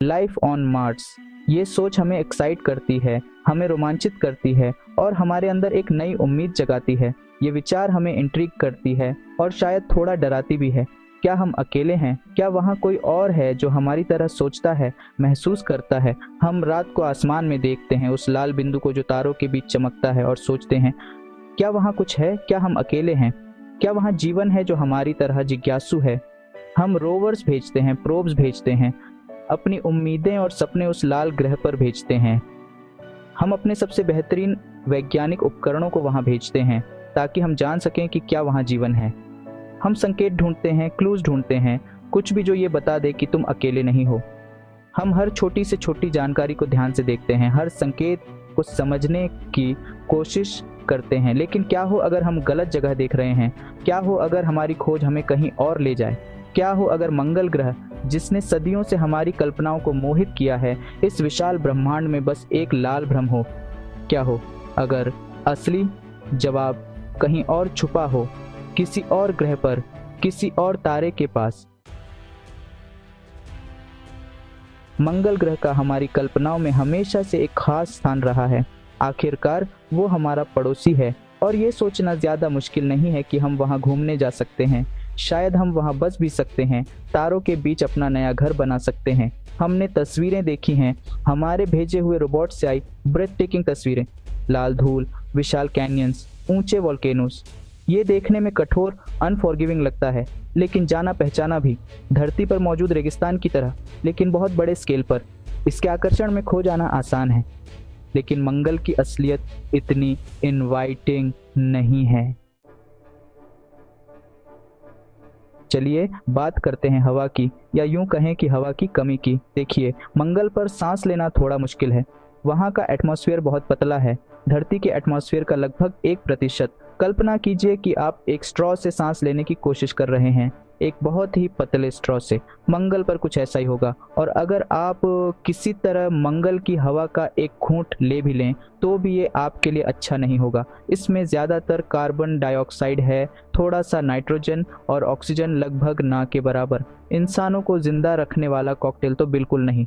Life on Mars. ये सोच हमें एक्साइट करती है, हमें रोमांचित करती है और हमारे अंदर एक नई उम्मीद जगाती है। ये विचार हमें इंट्रिग करती है और शायद थोड़ा डराती भी है। क्या हम अकेले हैं? क्या वहाँ कोई और है जो हमारी तरह सोचता है, महसूस करता है? हम रात को आसमान में देखते हैं उस लाल बिंदु को जो तारों के बीच चमकता है और सोचते हैं, क्या वहाँ कुछ है? क्या हम अकेले हैं? क्या वहाँ जीवन है जो हमारी तरह जिज्ञासु है? हम रोवर्स भेजते हैं, प्रोब्स भेजते हैं, अपनी उम्मीदें और सपने उस लाल ग्रह पर भेजते हैं। हम अपने सबसे बेहतरीन वैज्ञानिक उपकरणों को वहां भेजते हैं ताकि हम जान सकें कि क्या वहां जीवन है। हम संकेत ढूंढते हैं, क्लूज ढूंढते हैं, कुछ भी जो ये बता दे कि तुम अकेले नहीं हो। हम हर छोटी से छोटी जानकारी को ध्यान से देखते हैं, हर संकेत को समझने की कोशिश करते हैं। लेकिन क्या हो अगर हम गलत जगह देख रहे हैं? क्या हो अगर हमारी खोज हमें कहीं और ले जाए? क्या हो अगर मंगल ग्रह, जिसने सदियों से हमारी कल्पनाओं को मोहित किया है, इस विशाल ब्रह्मांड में बस एक लाल भ्रम हो? क्या हो अगर असली जवाब कहीं और छुपा हो, किसी और ग्रह पर, किसी और तारे के पास? मंगल ग्रह का हमारी कल्पनाओं में हमेशा से एक खास स्थान रहा है। आखिरकार वो हमारा पड़ोसी है और ये सोचना ज्यादा मुश्किल नहीं है कि हम वहां घूमने जा सकते हैं। शायद हम वहां बस भी सकते हैं, तारों के बीच अपना नया घर बना सकते हैं। हमने तस्वीरें देखी हैं, हमारे भेजे हुए रोबोट से आई ब्रेथ टेकिंग तस्वीरें, लाल धूल, विशाल कैनियंस, ऊंचे वोल्केनोस। ये देखने में कठोर, अनफॉरगिविंग लगता है, लेकिन जाना पहचाना भी, धरती पर मौजूद रेगिस्तान की तरह, लेकिन बहुत बड़े स्केल पर। इसके आकर्षण में खो जाना आसान है, लेकिन मंगल की असलियत इतनी इनवाइटिंग नहीं है। चलिए बात करते हैं हवा की, या यूं कहें कि हवा की कमी की। देखिए, मंगल पर सांस लेना थोड़ा मुश्किल है। वहाँ का एटमॉस्फेयर बहुत पतला है, धरती के एटमॉस्फेयर का लगभग 1%। कल्पना कीजिए कि आप एक स्ट्रॉ से सांस लेने की कोशिश कर रहे हैं, एक बहुत ही पतले स्ट्रॉ से। मंगल पर कुछ ऐसा ही होगा। और अगर आप किसी तरह मंगल की हवा का एक घूंट ले भी लें तो भी ये आपके लिए अच्छा नहीं होगा। इसमें ज़्यादातर कार्बन डाइऑक्साइड है, थोड़ा सा नाइट्रोजन और ऑक्सीजन, लगभग ना के बराबर। इंसानों को जिंदा रखने वाला कॉकटेल तो बिल्कुल नहीं।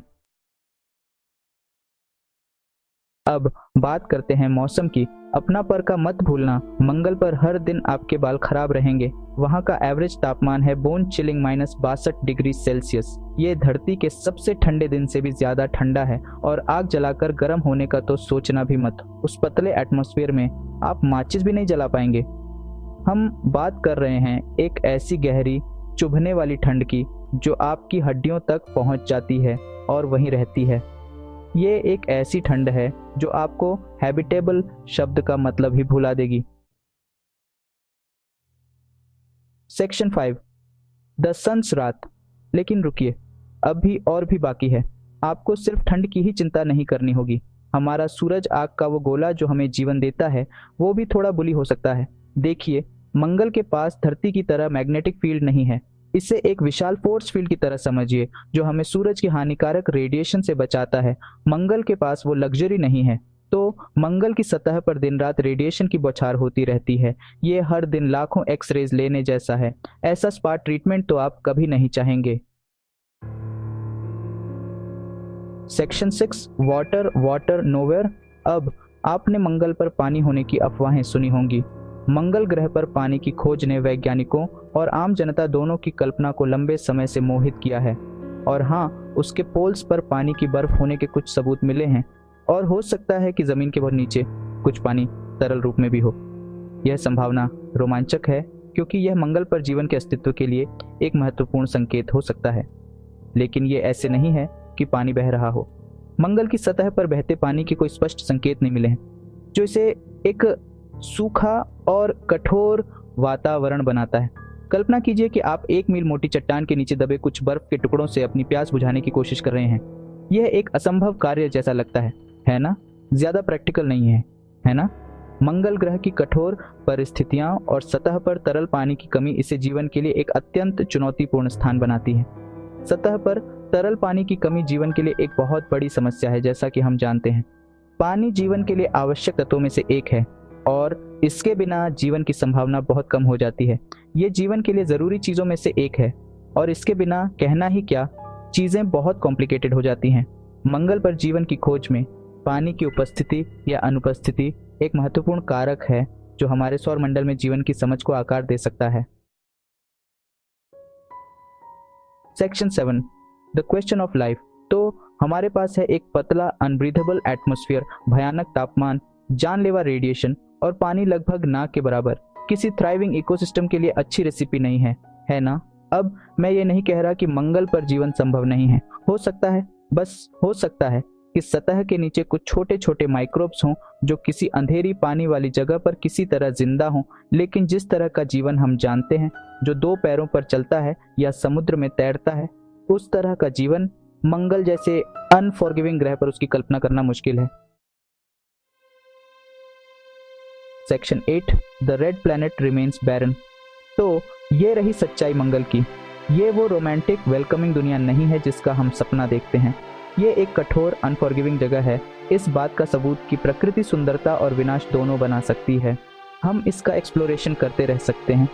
अब बात करते हैं मौसम की। अपना पर का मत भूलना, मंगल पर हर दिन आपके बाल खराब रहेंगे। वहाँ का एवरेज तापमान है बोन चिलिंग -62 डिग्री सेल्सियस। ये धरती के सबसे ठंडे दिन से भी ज्यादा ठंडा है, और आग जलाकर गर्म होने का तो सोचना भी मत। उस पतले एटमॉस्फेयर में आप माचिस भी नहीं जला पाएंगे। हम बात कर रहे हैं एक ऐसी गहरी, चुभने वाली ठंड की जो आपकी हड्डियों तक पहुंच जाती है और वहीं रहती है। ये एक ऐसी ठंड है जो आपको हैबिटेबल शब्द का मतलब ही भुला देगी। सेक्शन 5, द सन्स रात। लेकिन रुकिए, अब भी और भी बाकी है। आपको सिर्फ ठंड की ही चिंता नहीं करनी होगी। हमारा सूरज, आग का वो गोला जो हमें जीवन देता है, वो भी थोड़ा बुली हो सकता है। देखिए, मंगल के पास धरती की तरह मैग्नेटिक फील्ड नहीं है। इसे एक विशाल फोर्स फील्ड की तरह समझिए जो हमें सूरज की हानिकारक रेडिएशन से बचाता है। मंगल के पास वो लग्जरी नहीं है, तो मंगल की सतह पर दिन रात रेडिएशन की बौछार होती रहती है। ये हर दिन लाखों एक्सरेज लेने जैसा है। ऐसा स्पा ट्रीटमेंट तो आप कभी नहीं चाहेंगे। Section 6, water water nowhere. अब आपने मंगल पर पानी होने की अफवाहें सुनी होंगी। मंगल ग्रह पर पानी की खोज ने वैज्ञानिकों और आम जनता दोनों की कल्पना को लंबे समय से मोहित किया है। और हाँ, उसके पोल्स पर पानी की बर्फ होने के कुछ सबूत मिले हैं, और हो सकता है कि जमीन के बहुत नीचे कुछ पानी तरल रूप में भी हो। यह संभावना रोमांचक है, क्योंकि यह मंगल पर जीवन के अस्तित्व के लिए एक महत्वपूर्ण संकेत हो सकता है। लेकिन ये ऐसे नहीं है कि पानी बह रहा हो। मंगल की सतह पर बहते पानी के कोई स्पष्ट संकेत नहीं मिले हैं, जो इसे एक सूखा और कठोर वातावरण बनाता है। कल्पना कीजिए कि आप 1 मील मोटी चट्टान के नीचे दबे कुछ बर्फ के टुकड़ों से अपनी प्यास बुझाने की कोशिश कर रहे हैं। यह एक असंभव कार्य जैसा लगता है ना? ज्यादा प्रैक्टिकल नहीं है ना? मंगल ग्रह की कठोर परिस्थितियां और सतह पर तरल पानी की कमी इसे जीवन के लिए एक अत्यंत चुनौतीपूर्ण स्थान बनाती है। सतह पर तरल पानी की कमी जीवन के लिए एक बहुत बड़ी समस्या है। जैसा कि हम जानते हैं, पानी जीवन के लिए आवश्यक तत्वों में से एक है, और इसके बिना जीवन की संभावना बहुत कम हो जाती है। ये जीवन के लिए जरूरी चीजों में से एक है, और इसके बिना कहना ही क्या, चीज़ें बहुत कॉम्प्लिकेटेड हो जाती हैं। मंगल पर जीवन की खोज में पानी की उपस्थिति या अनुपस्थिति एक महत्वपूर्ण कारक है जो हमारे सौर मंडल में जीवन की समझ को आकार दे सकता है। Section 7, the question of life. तो हमारे पास है एक पतला अनब्रीथेबल एटमॉस्फेयर, भयानक तापमान, जानलेवा रेडिएशन और पानी लगभग ना के बराबर। किसी थ्राइविंग इकोसिस्टम के लिए अच्छी रेसिपी नहीं है ना? अब मैं ये नहीं कह रहा कि मंगल पर जीवन संभव नहीं है। हो सकता है, बस हो सकता है कि सतह के नीचे कुछ छोटे छोटे माइक्रोब्स हों जो किसी अंधेरी पानी वाली जगह पर किसी तरह जिंदा हों, लेकिन जिस तरह का जीवन हम जानते हैं, जो 2 पैरों पर चलता है या समुद्र में तैरता है, उस तरह का जीवन मंगल जैसे अनफॉरगिविंग ग्रह पर उसकी कल्पना करना मुश्किल है। Section 8, the red planet remains barren. तो ये रही सच्चाई मंगल की। ये वो रोमांटिक वेलकमिंग दुनिया नहीं है जिसका हम सपना देखते हैं। ये एक कठोर अनफॉरगिविंग जगह है। इस बात का सबूत कि प्रकृति सुंदरता और विनाश दोनों बना सकती है। हम इसका एक्सप्लोरेशन करते रह सकते हैं,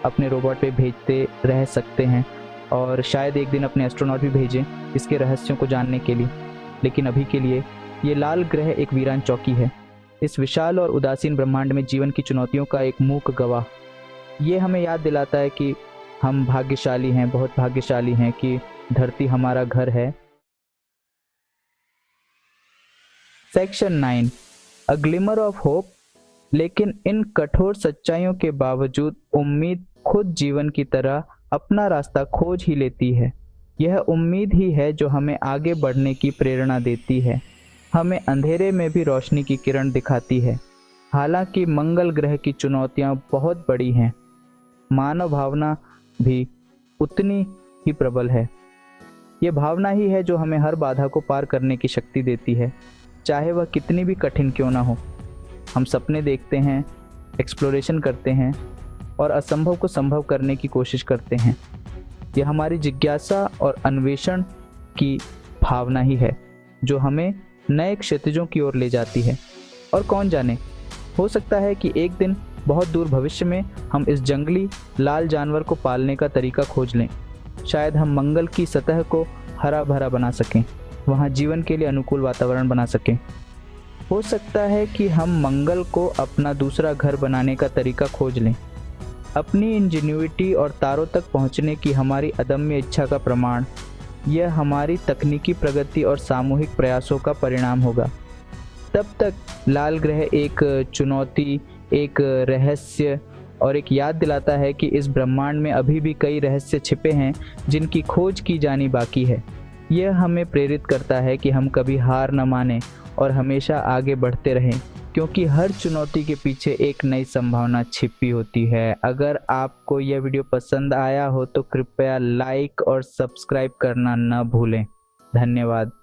अपने रोबोट पे भेजते रह सकते हैं और शायद एक दिन अपने एस्ट्रोनॉट भी भेजें इसके रहस्यों को जानने के लिए। लेकिन अभी के लिए ये लाल ग्रह एक वीरान चौकी है, इस विशाल और उदासीन ब्रह्मांड में जीवन की चुनौतियों का एक मूक गवाह। ये हमें याद दिलाता है कि हम भाग्यशाली हैं, बहुत भाग्यशाली हैं कि धरती हमारा घर है। Section 9, a glimmer of hope. लेकिन इन कठोर सच्चाइयों के बावजूद उम्मीद खुद जीवन की तरह अपना रास्ता खोज ही लेती है। यह उम्मीद ही है जो हमें आगे बढ़ने की प्रेरणा देती है, हमें अंधेरे में भी रोशनी की किरण दिखाती है। हालांकि मंगल ग्रह की चुनौतियां बहुत बड़ी हैं, मानव भावना भी उतनी ही प्रबल है। ये भावना ही है जो हमें हर बाधा को पार करने की शक्ति देती है, चाहे वह कितनी भी कठिन क्यों ना हो। हम सपने देखते हैं, एक्सप्लोरेशन करते हैं और असंभव को संभव करने की कोशिश करते हैं। यह हमारी जिज्ञासा और अन्वेषण की भावना ही है जो हमें नए क्षितिजों की ओर ले जाती है। और कौन जाने, हो सकता है कि एक दिन बहुत दूर भविष्य में हम इस जंगली लाल जानवर को पालने का तरीका खोज लें। शायद हम मंगल की सतह को हरा भरा बना सकें, वहाँ जीवन के लिए अनुकूल वातावरण बना सकें। हो सकता है कि हम मंगल को अपना दूसरा घर बनाने का तरीका खोज लें। अपनी इंजेन्युइटी और तारों तक पहुँचने की हमारी अदम्य इच्छा का प्रमाण, यह हमारी तकनीकी प्रगति और सामूहिक प्रयासों का परिणाम होगा। तब तक लाल ग्रह एक चुनौती, एक रहस्य और एक याद दिलाता है कि इस ब्रह्मांड में अभी भी कई रहस्य छिपे हैं जिनकी खोज की जानी बाकी है। यह हमें प्रेरित करता है कि हम कभी हार न मानें और हमेशा आगे बढ़ते रहें, क्योंकि हर चुनौती के पीछे एक नई संभावना छिपी होती है। अगर आपको यह वीडियो पसंद आया हो तो कृपया लाइक और सब्सक्राइब करना न भूलें। धन्यवाद।